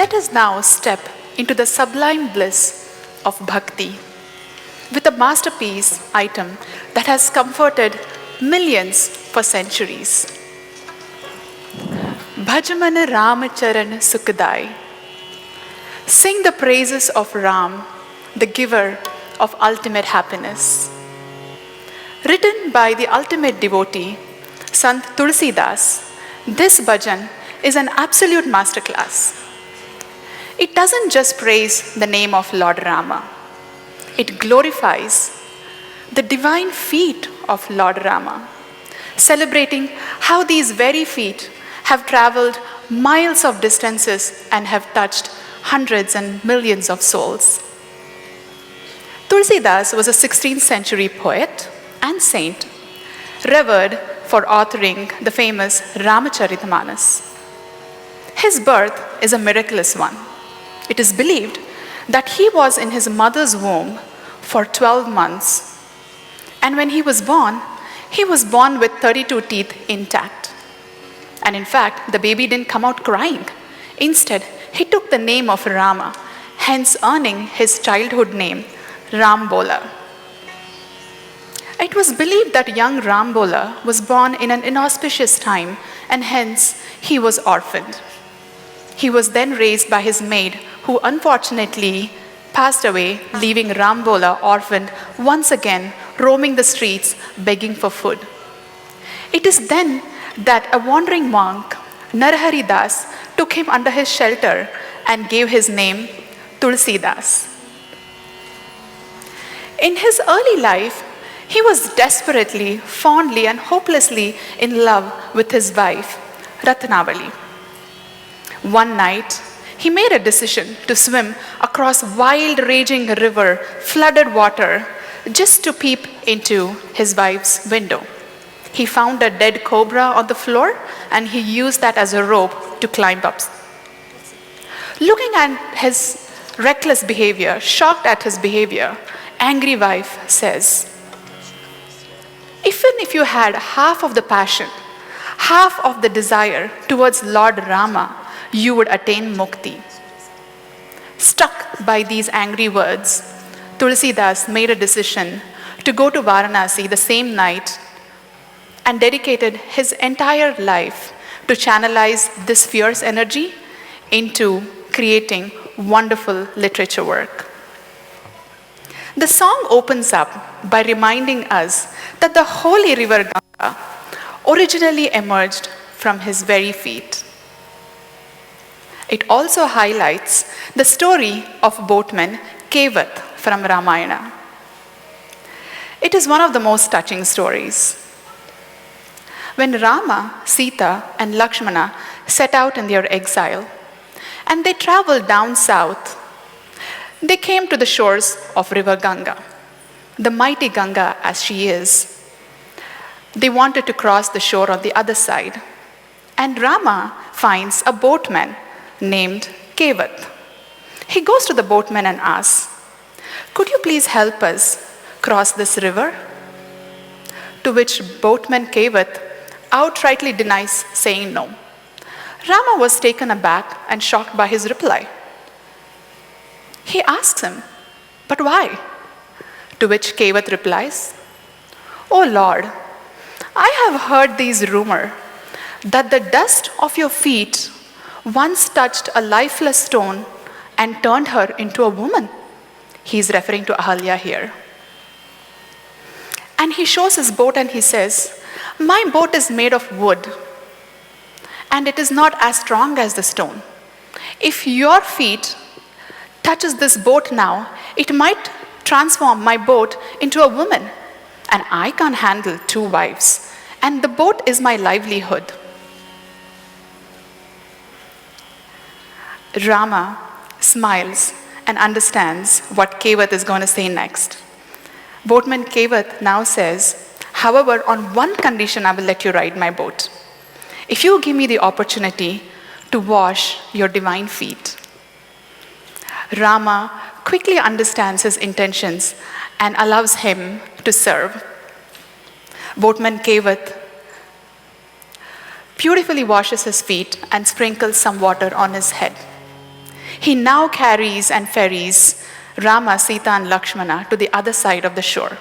Let us now step into the sublime bliss of bhakti with a masterpiece item that has comforted millions for centuries. Bhajamana Ramacharan Sukhdai. Sing the praises of Ram, the giver of ultimate happiness. Written by the ultimate devotee, Sant Tulsidas, this bhajan is an absolute masterclass. It doesn't just praise the name of Lord Rama. It glorifies the divine feet of Lord Rama, celebrating how these very feet have traveled miles of distances and have touched hundreds and millions of souls. Tulsidas was a 16th century poet and saint, revered for authoring the famous Ramacharita-manas. His birth is a miraculous one. It is believed that he was in his mother's womb for 12 months. And when he was born with 32 teeth intact. And in fact, the baby didn't come out crying. Instead, he took the name of Rama, hence earning his childhood name, Rambola. It was believed that young Rambola was born in an inauspicious time, and hence he was orphaned. He was then raised by his maid, who unfortunately passed away, leaving Rambola orphaned once again, roaming the streets begging for food. It is then that a wandering monk, Narahari Das, took him under his shelter and gave his name Tulsidas. In his early life, he was desperately, fondly, and hopelessly in love with his wife, Ratnavali. One night, he made a decision to swim across wild raging river, flooded water, just to peep into his wife's window. He found a dead cobra on the floor and he used that as a rope to climb up. Looking at his reckless behavior, shocked at his behavior, angry wife says, "Even if you had half of the passion, half of the desire towards Lord Rama, you would attain mukti." Struck by these angry words, Tulsidas made a decision to go to Varanasi the same night and dedicated his entire life to channelize this fierce energy into creating wonderful literature work. The song opens up by reminding us that the holy river Ganga originally emerged from his very feet. It also highlights the story of boatman Kevat from Ramayana. It is one of the most touching stories. When Rama, Sita, and Lakshmana set out in their exile, and they traveled down south, they came to the shores of river Ganga, the mighty Ganga as she is. They wanted to cross the shore on the other side, and Rama finds a boatman named Kevat. He goes to the boatman and asks, "Could you please help us cross this river?" To which boatman Kevat outrightly denies saying no. Rama was taken aback and shocked by his reply. He asks him, "But why?" To which Kevat replies, "Oh Lord, I have heard this rumor that the dust of your feet once touched a lifeless stone and turned her into a woman." He's referring to Ahalya here. And he shows his boat and he says, "My boat is made of wood and it is not as strong as the stone. If your feet touches this boat now, it might transform my boat into a woman, and I can't handle two wives, and the boat is my livelihood." Rama smiles and understands what Kevat is going to say next. Boatman Kevat now says, "However, on one condition I will let you ride my boat. If you give me the opportunity to wash your divine feet." Rama quickly understands his intentions and allows him to serve. Boatman Kevat beautifully washes his feet and sprinkles some water on his head. he now carries and ferries Rama, Sita, and Lakshmana to the other side of the shore.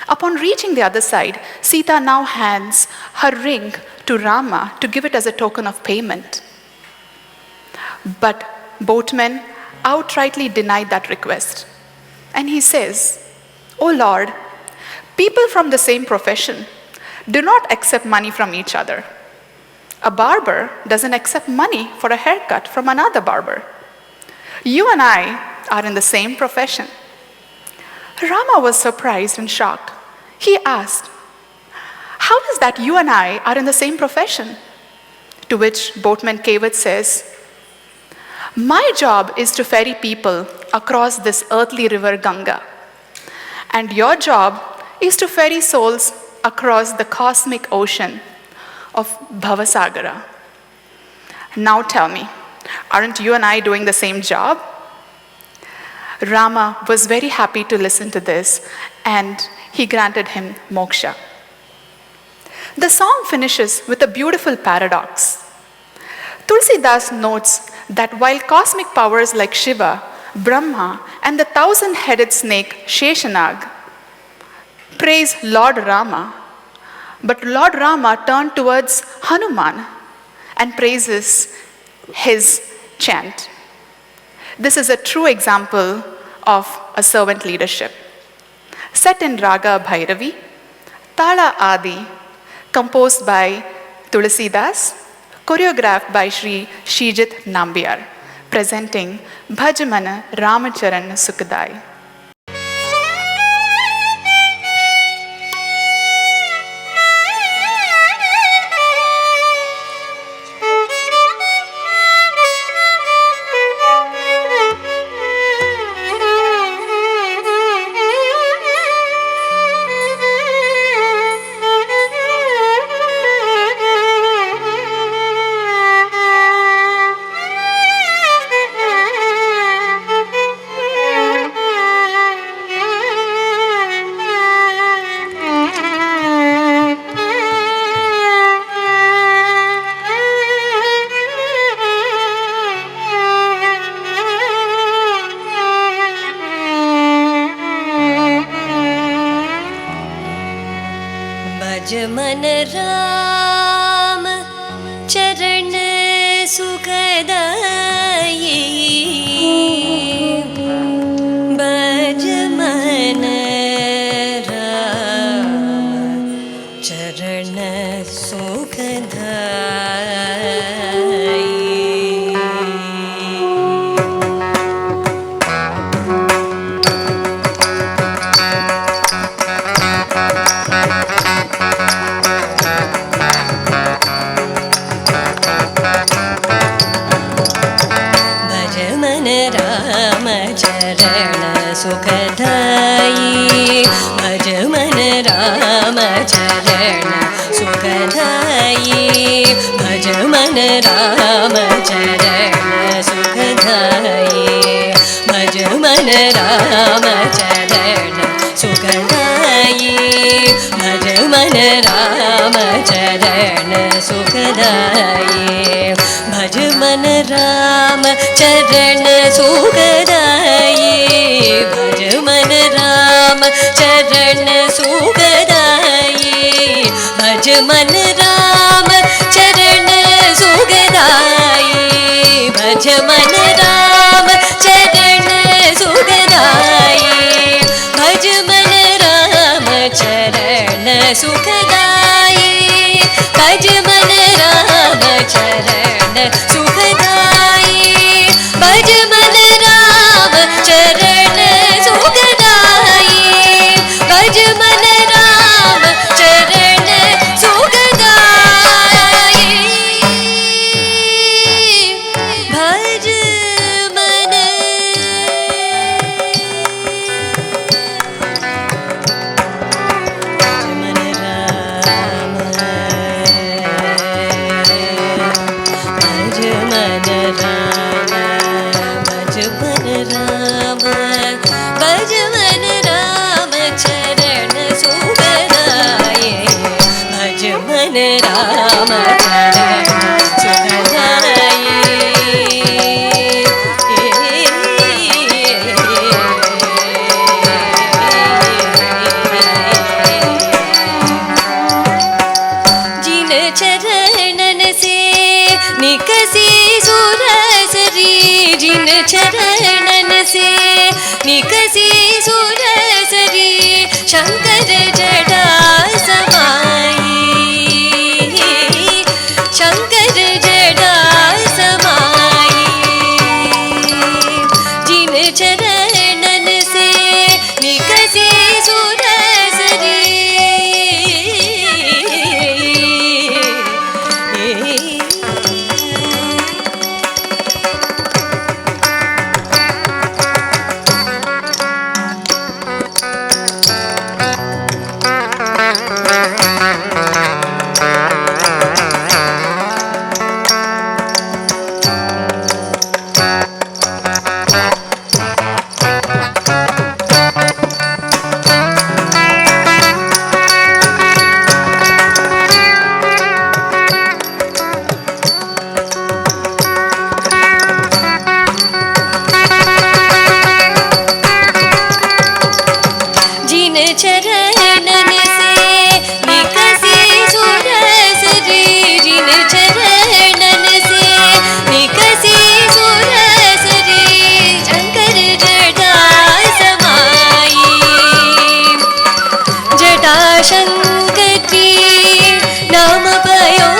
Upon reaching the other side, Sita now hands her ring to Rama to give it as a token of payment. But boatman outrightly denied that request. And he says, "O Lord, people from the same profession do not accept money from each other. A barber doesn't accept money for a haircut from another barber. You and I are in the same profession." Rama was surprised and shocked. He asked, "How is that you and I are in the same profession?" To which boatman Kevat says, "My job is to ferry people across this earthly river Ganga. And your job is to ferry souls across the cosmic ocean of Bhavasagara. Now tell me, aren't you and I doing the same job?" Rama was very happy to listen to this, and he granted him moksha. The song finishes with a beautiful paradox. Tulsidas notes that while cosmic powers like Shiva, Brahma, and the 1,000-headed snake Sheshanag praise Lord Rama, but Lord Rama turned towards Hanuman and praises his chant. This is a true example of a servant leadership. Set in Raga Bhairavi, Tala Adi, composed by Tulsidas, choreographed by Sri Shijit Nambiar, presenting Bhajmana Ramacharan Sukadai. मन राम चरण सुखदाई बज मन राम चरण सुखदाई। सुखदाई भज मन राम चरण सुखदाई भज मन राम चरण सुखदाई भज मन राम चरण सुखदाई भज मन राम चरण सुखदाई भज मन राम चरण सुखदाई भज मन राम चरण सुखदाई भज मन राम चरण सुखदाई भज मन राम चरण सुखदाई भज मन राम चरण सुखदाई भज मन राम चरण सुखदाई भज मन राम चरण सुखदाई भज मन राम चरण सुखदाई भज मन भज मन राम भज मन राम निकसी सुरसरी जिन चरणन से निकसी सुरसरी शंकर जटा समाई शंकर जटा समाई जिन चरणन से निकसी सुरसरी चरणन से निकसी सुरसरी जिन चरणन से निकसी सुरसरी शंकर जटा समाई जटा शंकरी नाम पयो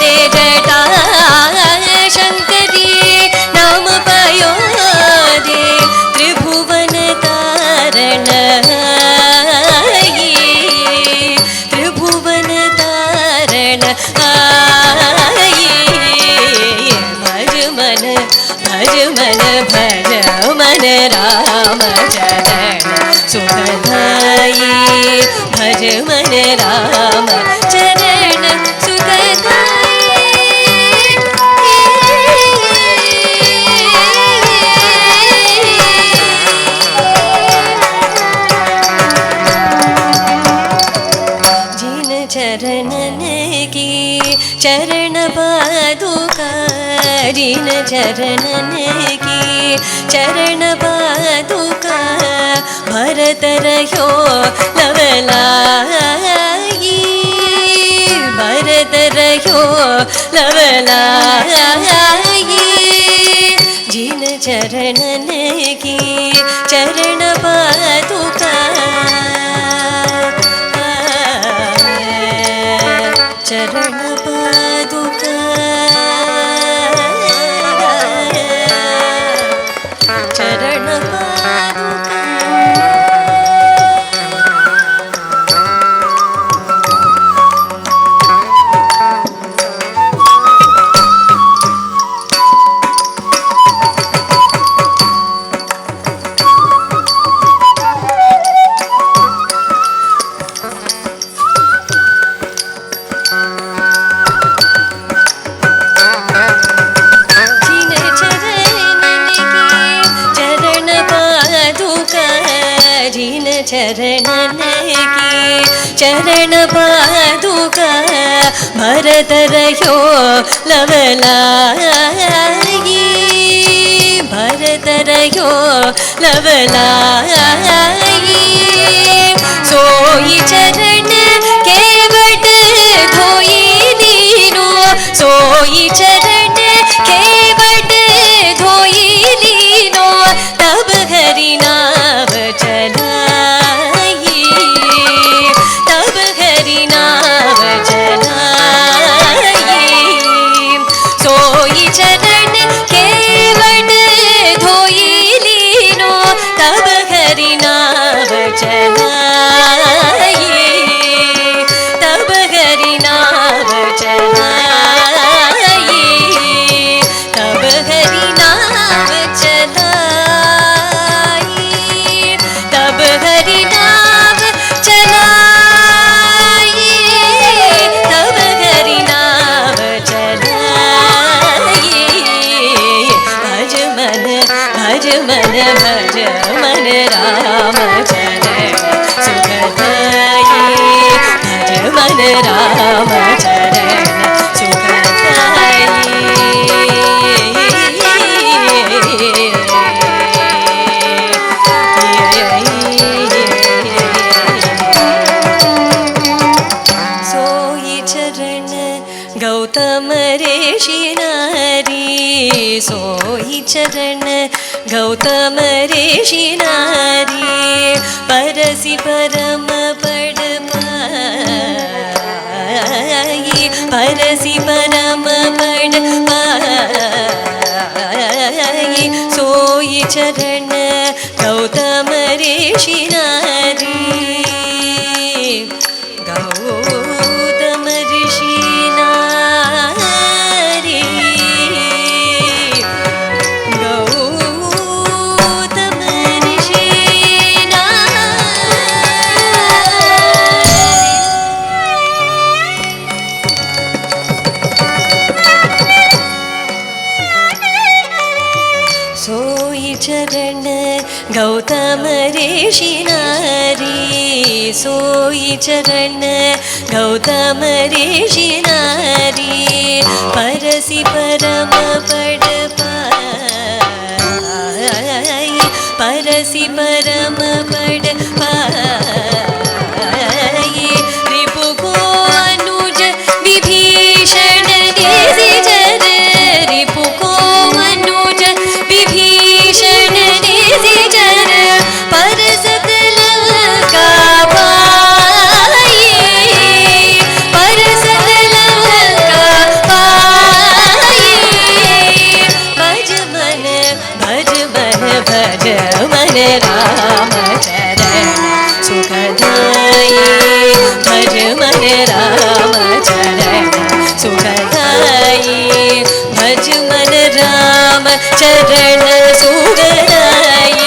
दे जटा शंकरी नाम पयो दे त्रिभुवन तारण त्रिभुवन तारण भज मन भज मन भज मन राम चरण सुखदाई भज मन राम चरण सुखदाई चरणन की चरण पादुका जिन चरणन की चरण पादुका भरत रह्यो लवलाई भरत रह्यो लवलाई जिन चरणन की चरण पादुका चरण पादुका चरण पादुका चरणन की चरण पादुका भरत रह्यो लवलाई भरत रह्यो लवलाई सोई चरण केवट धोई दीनो सोई चरण केवट धोई लीनो तब हरि नाम चला चरण केवट धोई लीनो तब हरि नाम चलाई तब हरि नाम चलाई तब हरि नाम चलाई तब हरि नाम चलाई तब हरि नाम चलाई भज मन भज मन भज मन राम चरण सुखदाई भज मन राम चरण सुखदाई सोई चरण गौतम गौतम ऋषि नारी सोई चरण गौतम ऋषि नारी परसि परम पड़ पाई परसि परम पड़ पाई सोई चरण गौतम ऋषि नारी गौतम ऋषि नारी गौतम ऋषि सोई चरण गौतम ऋषि नारी सोई चरण गौतम ऋषि नारी परसि परम पड़ पाई परसि परम पड़ पाई रिपु को अनुज विभीषण निशिचर रिपु को अनुज विभीषण निशिचर परसत लंका पाई परसत लंका पाई भज मन भज मन भज मन राम चरण सुखदाई भज मन राम चरण सुखदाई भज मन राम चरण सुखदाई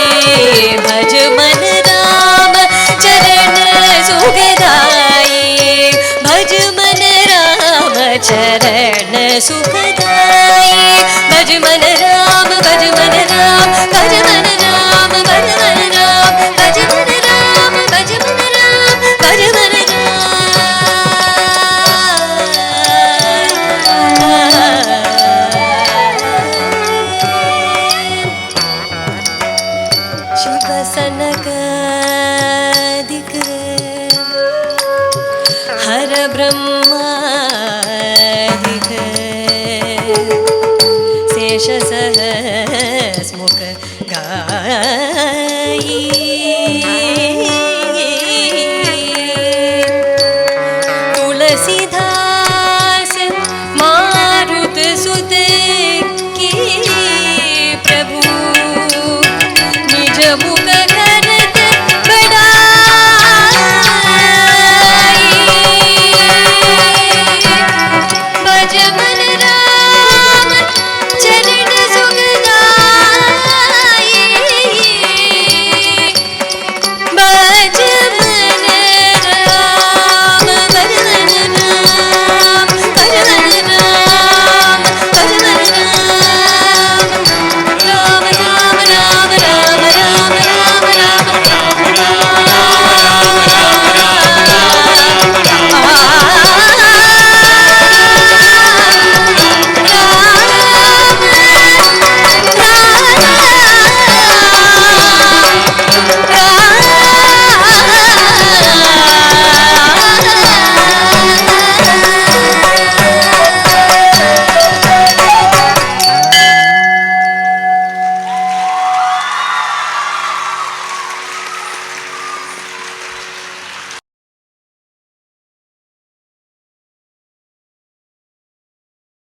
भज मन राम चरण सुखदाई भज मन राम चरण सुखदाई भज मन राम भज मन राम भज मन राम भज मन राम भज मन राम भज मन राम भज मन शिव सनकादिक हर ब्रह्मादिक शेष